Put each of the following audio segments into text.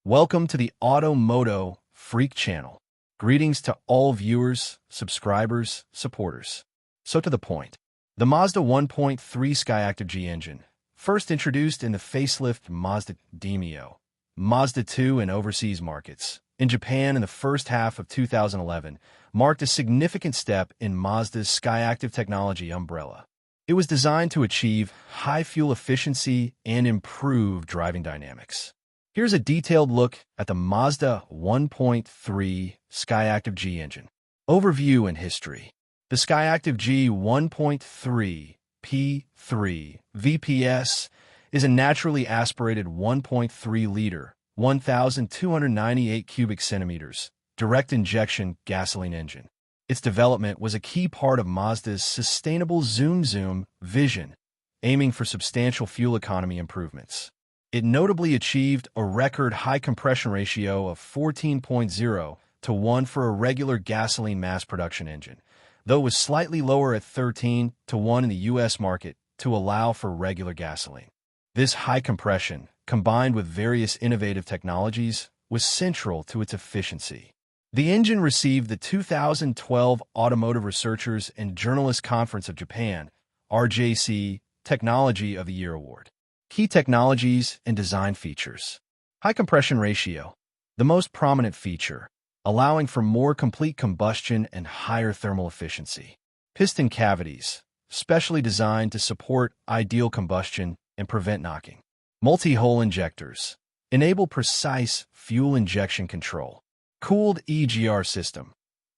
Welcome to the MOTO Freak channel. Greetings to all viewers, subscribers, supporters. So to the point. The Mazda 1.3 Skyactiv-G engine, first introduced in the facelift Mazda Demio, Mazda 2 in overseas markets, in Japan in the first half of 2011, marked a significant step in Mazda's Skyactiv technology umbrella. It was designed to achieve high fuel efficiency and improve driving dynamics. Here's a detailed look at the Mazda 1.3 Skyactiv-G engine. Overview and history. The Skyactiv-G 1.3 P3 VPS is a naturally aspirated 1.3-liter, 1,298 cubic centimeters, direct injection gasoline engine. Its development was a key part of Mazda's sustainable Zoom vision, aiming for substantial fuel economy improvements. It notably achieved a record high compression ratio of 14.0 to 1 for a regular gasoline mass production engine, though it was slightly lower at 13 to 1 in the U.S. market to allow for regular gasoline. This high compression, combined with various innovative technologies, was central to its efficiency. The engine received the 2012 Automotive Researchers and Journalists Conference of Japan, RJC, Technology of the Year Award. Key technologies and design features. High compression ratio, the most prominent feature, allowing for more complete combustion and higher thermal efficiency. Piston cavities, specially designed to support ideal combustion and prevent knocking. Multi-hole injectors, enable precise fuel injection control. Cooled EGR system,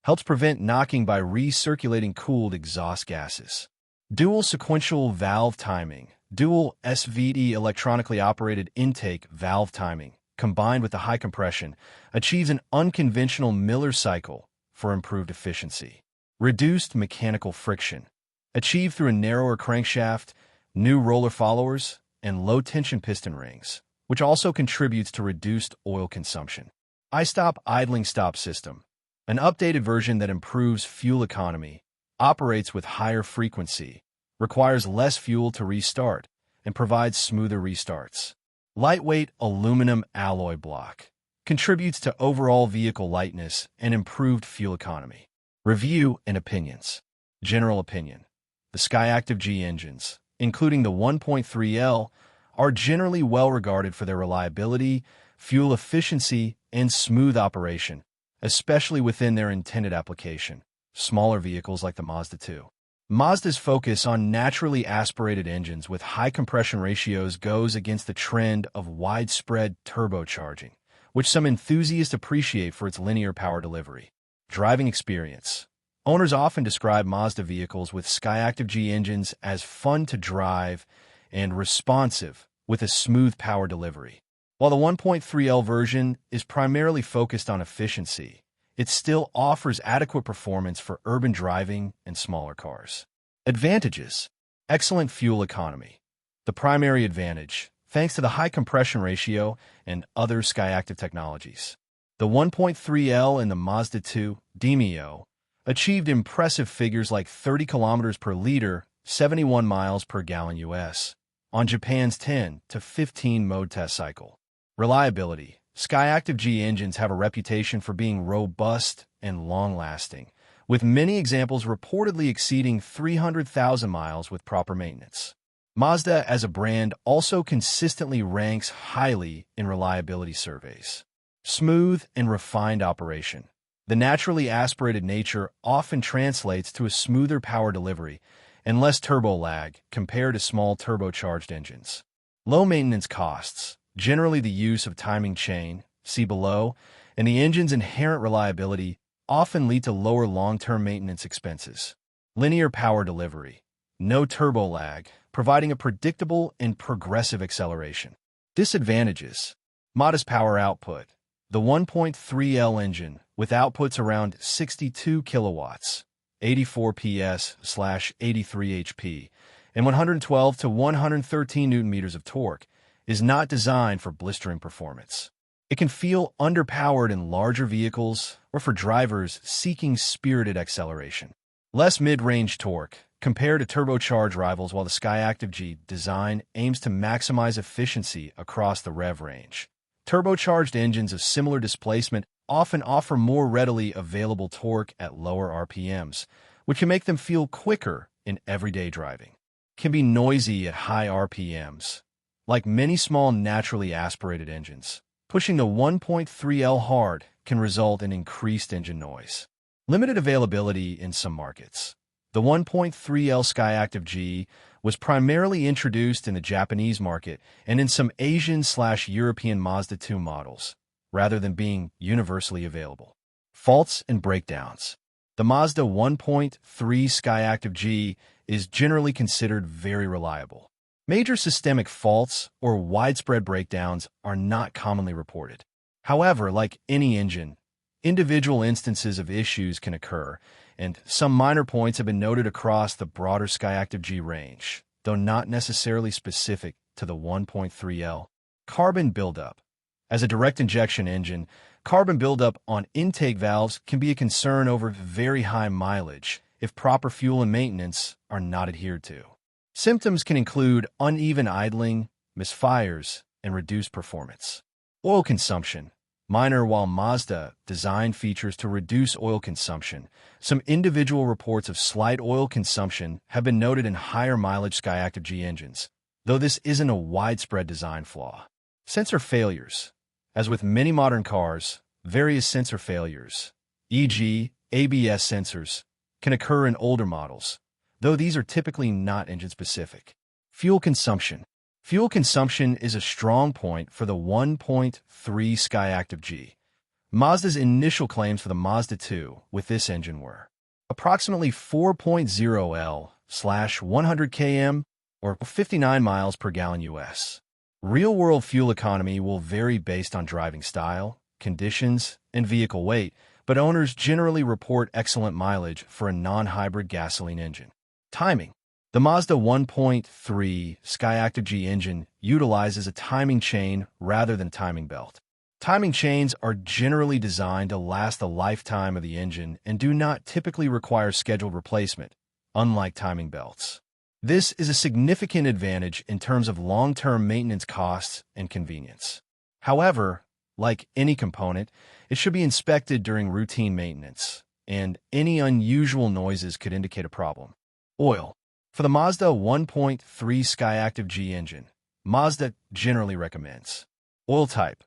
helps prevent knocking by recirculating cooled exhaust gases. Dual sequential valve timing, dual SVT electronically operated intake valve timing, combined with the high compression, achieves an unconventional Miller cycle for improved efficiency. Reduced mechanical friction, achieved through a narrower crankshaft, new roller followers, and low-tension piston rings, which also contributes to reduced oil consumption. I-Stop idling stop system, an updated version that improves fuel economy, operates with higher frequency, requires less fuel to restart, and provides smoother restarts. Lightweight aluminum alloy block contributes to overall vehicle lightness and improved fuel economy. Review and opinions. General opinion. The Skyactiv-G engines, including the 1.3L, are generally well regarded for their reliability, fuel efficiency, and smooth operation, especially within their intended application, smaller vehicles like the Mazda 2. Mazda's focus on naturally aspirated engines with high compression ratios goes against the trend of widespread turbocharging, which some enthusiasts appreciate for its linear power delivery. Driving experience. Owners often describe Mazda vehicles with Skyactiv-G engines as fun to drive and responsive with a smooth power delivery. While the 1.3L version is primarily focused on efficiency, it still offers adequate performance for urban driving and smaller cars. Advantages. Excellent fuel economy. The primary advantage, thanks to the high compression ratio and other Skyactiv technologies. The 1.3L and the Mazda 2 Demio achieved impressive figures like 30 kilometers per liter, 71 miles per gallon US, on Japan's 10 to 15 mode test cycle. Reliability. Skyactiv-G engines have a reputation for being robust and long-lasting, with many examples reportedly exceeding 300,000 miles with proper maintenance. Mazda as a brand also consistently ranks highly in reliability surveys. Smooth and refined operation. The naturally aspirated nature often translates to a smoother power delivery and less turbo lag compared to small turbocharged engines. Low maintenance costs. Generally, the use of timing chain, see below, and the engine's inherent reliability often lead to lower long-term maintenance expenses. Linear power delivery. No turbo lag, providing a predictable and progressive acceleration. Disadvantages. Modest power output. The 1.3L engine, with outputs around 62 kilowatts, 84 PS/83 HP, and 112 to 113 Newton-meters of torque, is not designed for blistering performance. It can feel underpowered in larger vehicles or for drivers seeking spirited acceleration. Less mid-range torque compared to turbocharged rivals, while the Skyactiv-G design aims to maximize efficiency across the rev range. Turbocharged engines of similar displacement often offer more readily available torque at lower RPMs, which can make them feel quicker in everyday driving. Can be noisy at high RPMs. Like many small naturally aspirated engines, pushing the 1.3L hard can result in increased engine noise. Limited availability in some markets. The 1.3L Skyactiv-G was primarily introduced in the Japanese market and in some Asian/European Mazda 2 models, rather than being universally available. Faults and breakdowns. The Mazda 1.3 Skyactiv-G is generally considered very reliable. Major systemic faults or widespread breakdowns are not commonly reported. However, like any engine, individual instances of issues can occur, and some minor points have been noted across the broader Skyactiv-G range, though not necessarily specific to the 1.3L. Carbon buildup. As a direct injection engine, carbon buildup on intake valves can be a concern over very high mileage if proper fuel and maintenance are not adhered to. Symptoms can include uneven idling, misfires, and reduced performance. Oil consumption. Minor. While Mazda designed features to reduce oil consumption, some individual reports of slight oil consumption have been noted in higher mileage Skyactiv-G engines, though this isn't a widespread design flaw. Sensor failures. As with many modern cars, various sensor failures, e.g. ABS sensors, can occur in older models, though these are typically not engine-specific. Fuel consumption. Fuel consumption is a strong point for the 1.3 Skyactiv-G. Mazda's initial claims for the Mazda 2 with this engine were approximately 4.0 L/100 km or 59 miles per gallon US. Real-world fuel economy will vary based on driving style, conditions, and vehicle weight, but owners generally report excellent mileage for a non-hybrid gasoline engine. Timing. The Mazda 1.3 Skyactiv-G engine utilizes a timing chain rather than a timing belt. Timing chains are generally designed to last the lifetime of the engine and do not typically require scheduled replacement, unlike timing belts. This is a significant advantage in terms of long-term maintenance costs and convenience. However, like any component, it should be inspected during routine maintenance, and any unusual noises could indicate a problem. Oil. For the Mazda 1.3 Skyactiv-G engine, Mazda generally recommends oil type: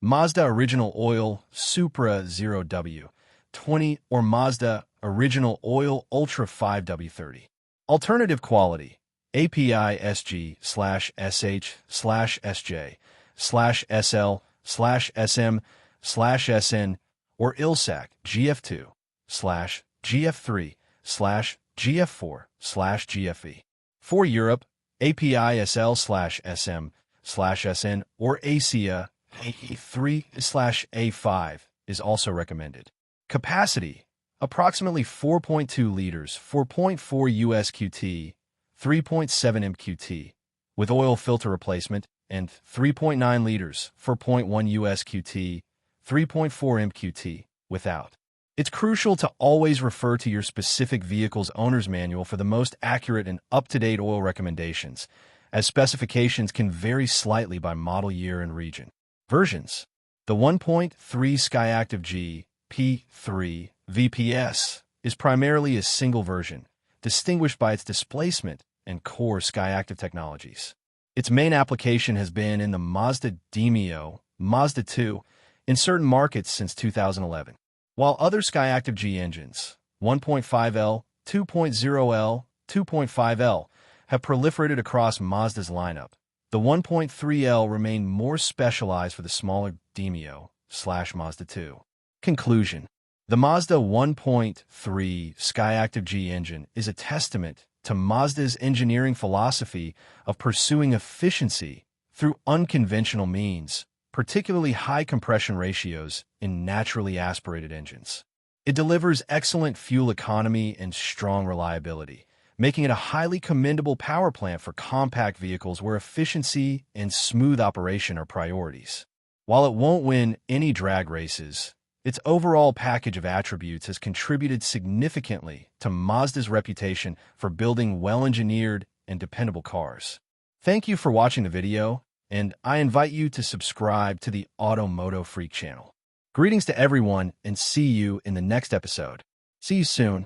Mazda Original Oil Supra 0W20 or Mazda Original Oil Ultra 5W30. Alternative quality: API SG/SH/SJ/SL/SM/SN or ILSAC GF2/GF3/GF4/GFE. For Europe, API SL/SM/SN or ASIA A3/A5 is also recommended. Capacity: approximately 4.2 liters, 4.4 USQT, 3.7 MQT, with oil filter replacement, and 3.9 liters, 4.1 USQT, 3.4 MQT, without. It's crucial to always refer to your specific vehicle's owner's manual for the most accurate and up-to-date oil recommendations, as specifications can vary slightly by model year and region. Versions. The 1.3 Skyactiv-G P3 VPS is primarily a single version, distinguished by its displacement and core Skyactiv technologies. Its main application has been in the Mazda Demio, Mazda 2, in certain markets since 2011. While other Skyactiv-G engines, 1.5L, 2.0L, 2.5L, have proliferated across Mazda's lineup, the 1.3L remained more specialized for the smaller Demio/Mazda 2. Conclusion. The Mazda 1.3 Skyactiv-G engine is a testament to Mazda's engineering philosophy of pursuing efficiency through unconventional means, particularly high compression ratios in naturally aspirated engines. It delivers excellent fuel economy and strong reliability, making it a highly commendable power plant for compact vehicles where efficiency and smooth operation are priorities. While it won't win any drag races, its overall package of attributes has contributed significantly to Mazda's reputation for building well-engineered and dependable cars. Thank you for watching the video, and I invite you to subscribe to the MOTO Freak channel. Greetings to everyone, and see you in the next episode. See you soon.